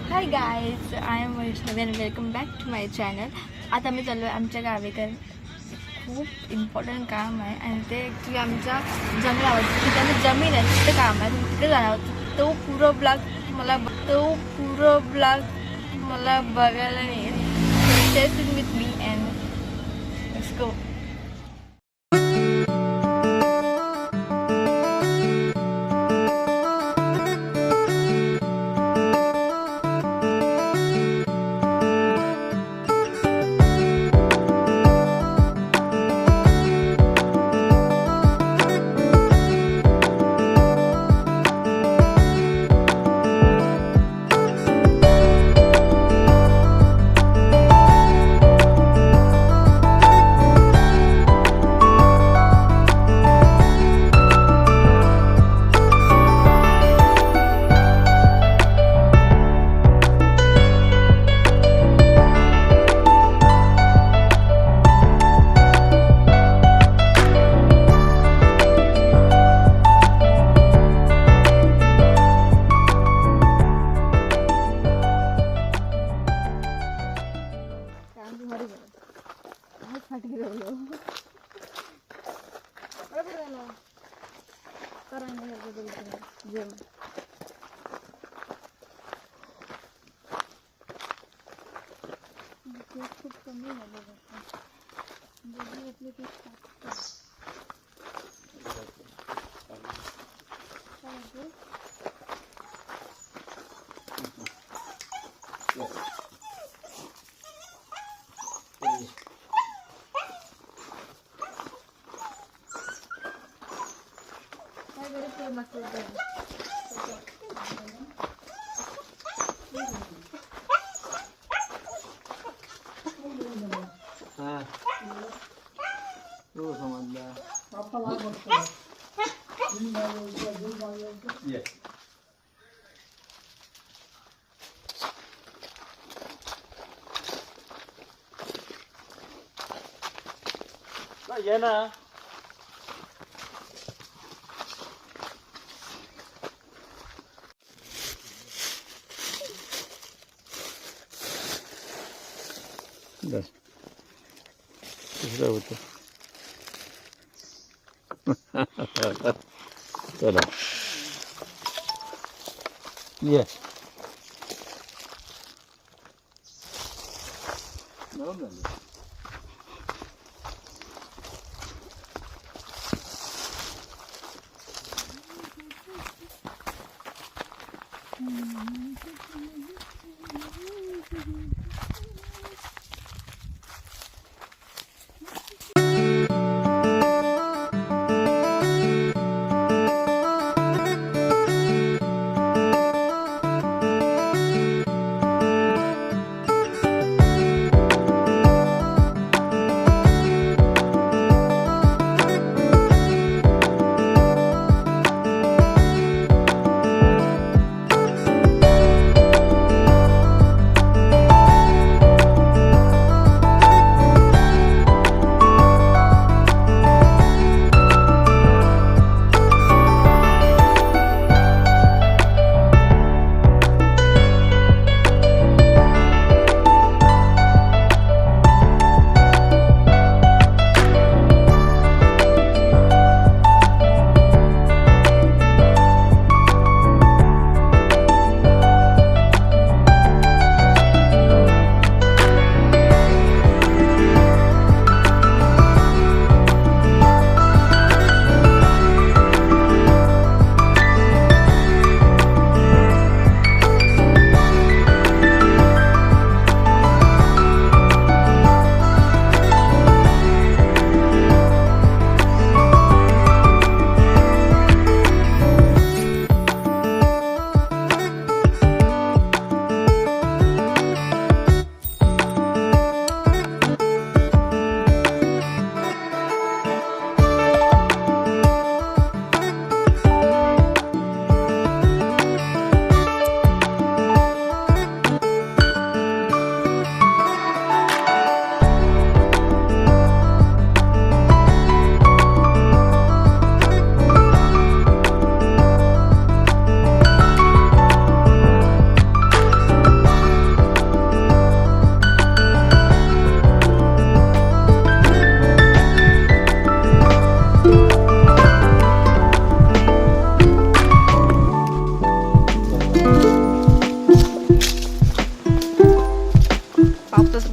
High guys, I am Vaishnavi and welcome back to my channel. आता मी चाललो आहे आमच्या गावी, कारण खूप इम्पॉर्टंट काम आहे आणि ते ॲक्च्युली आमच्या जंगलावर तिथे आमची जमीन आहे, तिथे काम आहे. तिथे जाणार आहोत. तो ब्लॉग मला बघायला मिळेल. Stay tune with me and let's go. खूप कमी झालं ये ना बस दुसरं होतं. चला ये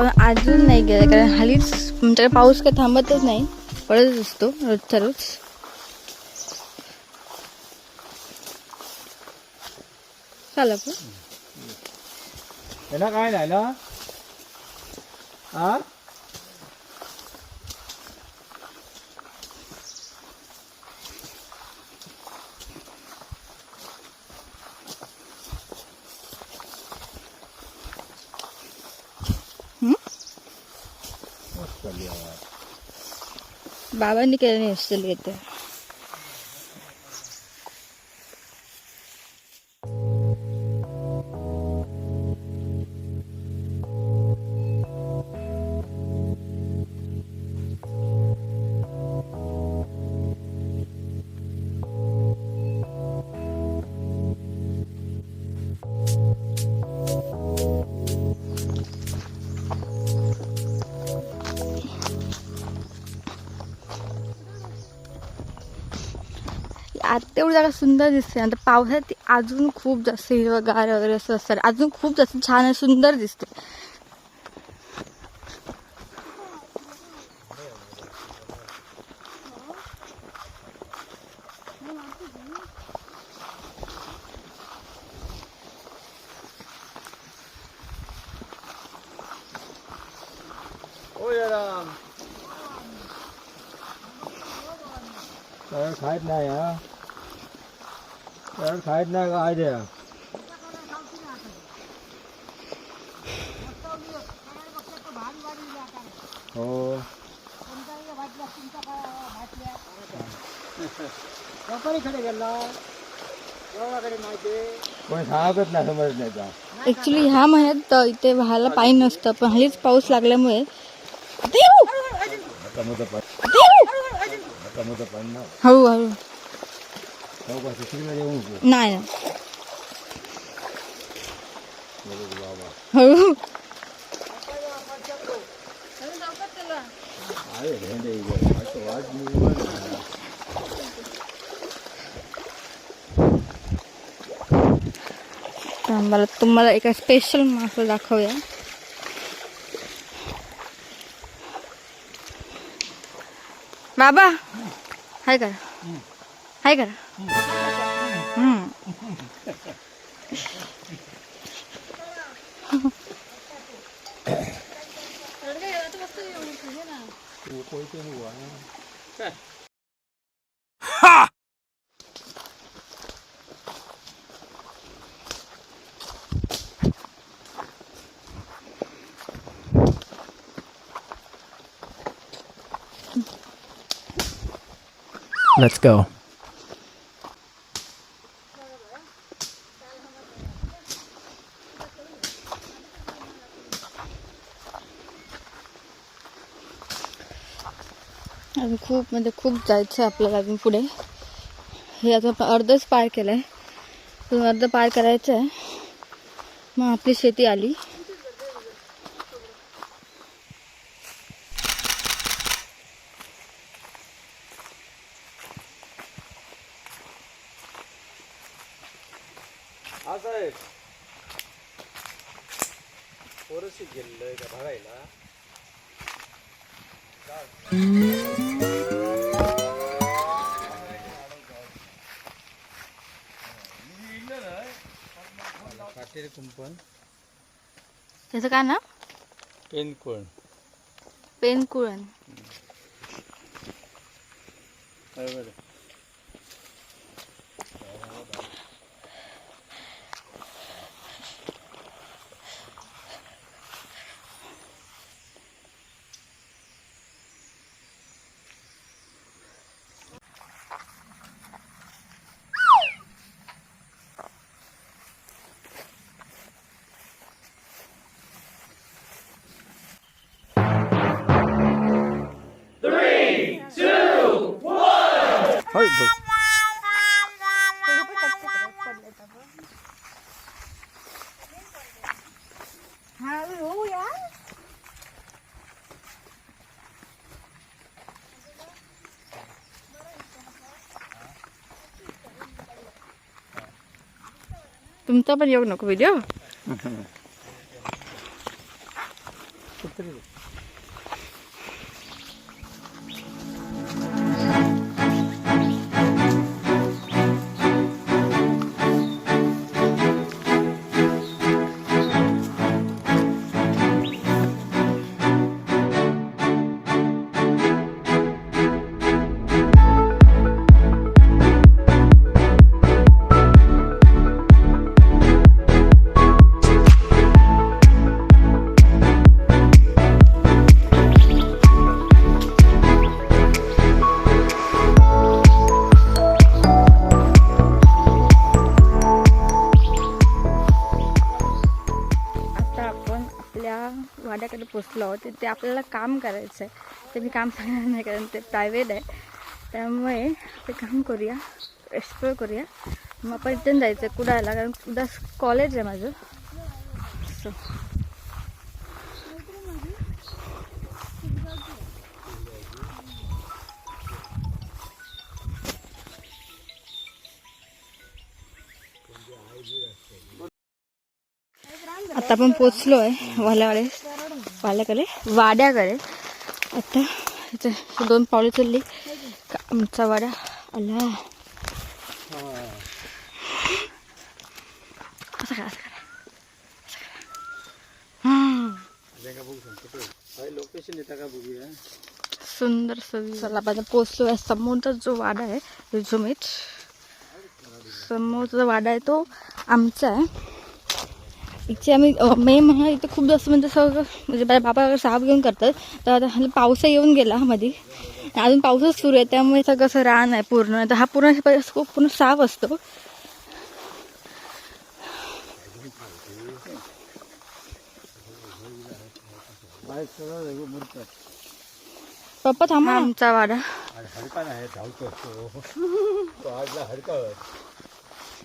पण अजून नाही गेलं कारण हल्लीच आमच्याकडे पाऊस काही थांबतच नाही, पडतच असतो रोजच्या रोज. चला पण त्यांना काय नाही ना. हा बाबांनी केलं नाही असतील येते. आता तेवढी जागा सुंदर दिसते, आता पावसात ती अजून खूप जास्त हिरवगार वगैरे असं असतं, अजून खूप जास्त छान आणि सुंदर दिसते. खायत नाही. हा खायत नाही काय द्या. हो कोणी सांगत नाही, समज नाही का. ऍक्च्युली ह्या महिन्यात इथे व्हायला पाणी नसतं, पण हल्लीच पाऊस लागल्यामुळे हळूहळू नाही हळू मला तुम्हाला एका स्पेशल मासा दाखवूया. बाबा हाय करा, हाय करा. Let's go. अजून खूप म्हणजे खूप जायचं आहे आपल्याला अजून पुढे. हे आता आपण अर्धच पार केलं आहे, अजून अर्ध पार करायचं आहे, मग आपली शेती आली. पोरशी गेलोय का बघायला. काटेरी कुंपण, त्याचं काय ना पेनकोण पेनकुळण. होय बघ. तुमचा पण येऊ नको व्हिडिओ. कुत्री वाड्याकडे पोचलो आहोत. तिथे आपल्याला काम करायचं आहे. ते मी काम सांगणार नाही कारण ते प्रायव्हेट आहे. त्यामुळे ते काम करूया, एक्सप्लोर करूया. मग आपण रिटर्न जायचं आहे कुडाळला कारण उद्या कॉलेज आहे माझं. सो आता आपण पोचलो आहे वाड्याकडे. आता इथे 2 पावले चालली का आमचा वाडा आला. असं करा. लोकेशन येतं का बघूया. सुंदर सवी. चला आपण पोचलो आहे. समोरचा जो वाडा आहे रिझोमेट, समोरचा वाडा आहे तो आमचा आहे. इथे आम्ही मे महिना इथे खूप जास्त म्हणजे सगळं म्हणजे माझ्या बाबा साप घेऊन करतात. तर आता पावसा येऊन गेला मध्ये, अजून पाऊसच सुरू आहे त्यामुळे सगळं असं रान आहे पूर्ण. तर हा पूर्ण साफ असतो. पप्पा थांबा. आमचा वाडा हडका नाही धावतो तो आजला हडका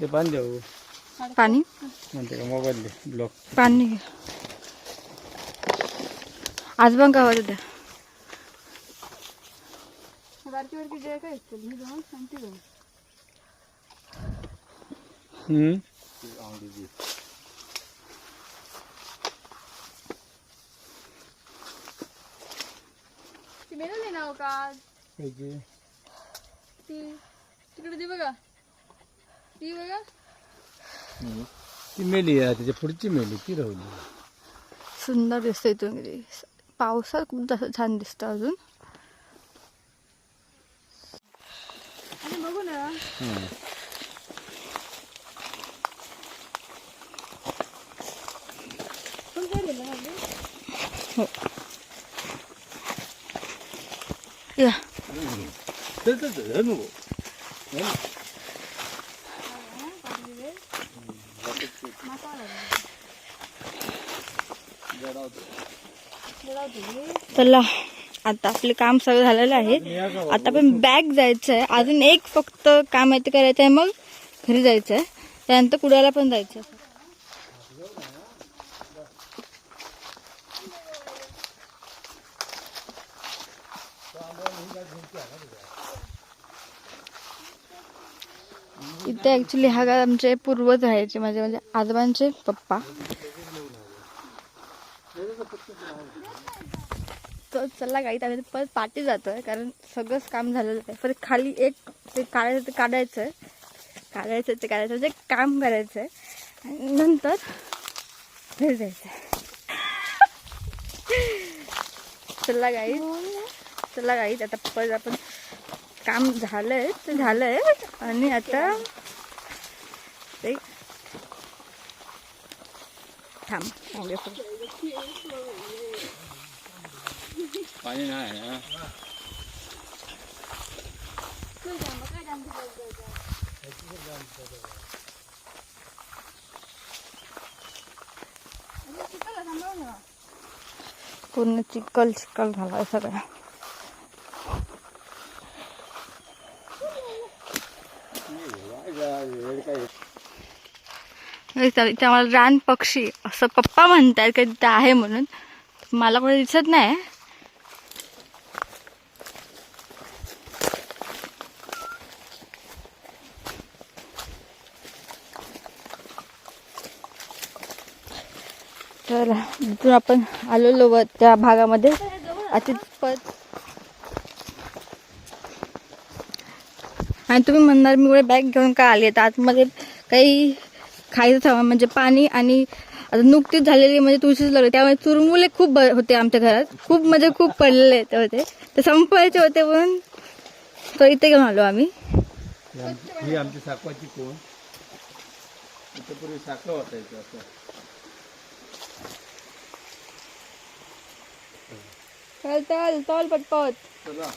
ते पाणी देऊ. पाणी म्हणते का मोबाईल दे ब्लॉक पाणी आज पण गावात द्या. तिकडे ती बघा, ती बघा. ती मेली आहे, त्याच्या पुढची मेली ती राहिली. सुंदर दिसते इथून. पावसात खूप जास्त छान दिसतं अजून. बघू ना या चला आता आपले काम सगळं झालेलं आहे. आता आपण बॅग जायचं आहे. अजून एक फक्त काम आहे ते करायचं आहे, मग घरी जायचं आहे. त्यानंतर कुडाळला पण जायचं आहे. इथे ऍक्च्युली हा गाव आमचे पूर्वज राहायचे, म्हणजे आजोबांचे पप्पा. तर चला गाईत आम्ही परत पाठी जातोय कारण सगळंच काम झालेलं आहे. परत खाली एक ते काढायचं म्हणजे काम करायचं आहे आणि नंतर घरी जायचं आहे. चला गाईत आता परत आपण काम झालंय आणि आता ते थांब पाणी नाही. पूर्ण चिखल झाला सगळं. इथे आम्हाला रान पक्षी असं पप्पा म्हणतात की तिथे आहे म्हणून. मला कोणी दिसत नाही. चला तिथून आपण आलेलो व त्या भागामध्ये आता परत. आणि तुम्ही म्हणणार मी एवढे बॅग घेऊन का आली तर आतमध्ये काही खायचं सामान म्हणजे पाणी आणि आता नुकतीच झालेली म्हणजे तुळशीच लागली त्यामुळे चुरमुले खूप होते आमच्या घरात. खूप म्हणजे खूप पडलेले होते ते संपवायचे होते म्हणून तर इथे घेऊन आलो आम्ही. ही आमची साखवाची कोण इथं पूर्वी साखर होता इथं असं. चल चल पटपट. चला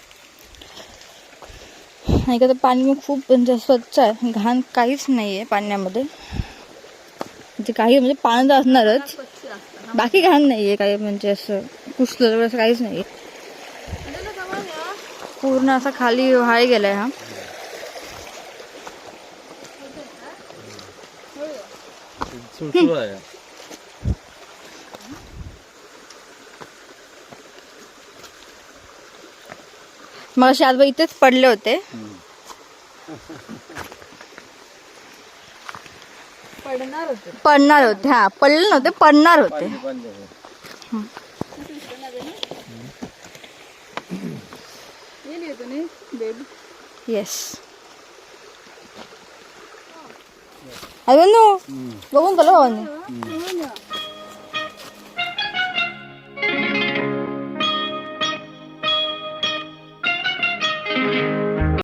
नाही का तर पाणी खूप म्हणजे स्वच्छ आहे, घाण काहीच नाही आहे पाण्यामध्ये. म्हणजे काही म्हणजे पाणी तर असणारच, बाकी घाण नाही आहे काही म्हणजे असं पुसलं असं काहीच नाही. पूर्ण असा खाली वाहाय गेलाय हा. सुळसुळ आहे. मग असे आजोबा इथेच पडले होते. पडणार होते हा, पडले नव्हते पडणार होते. येस अजून बघून कल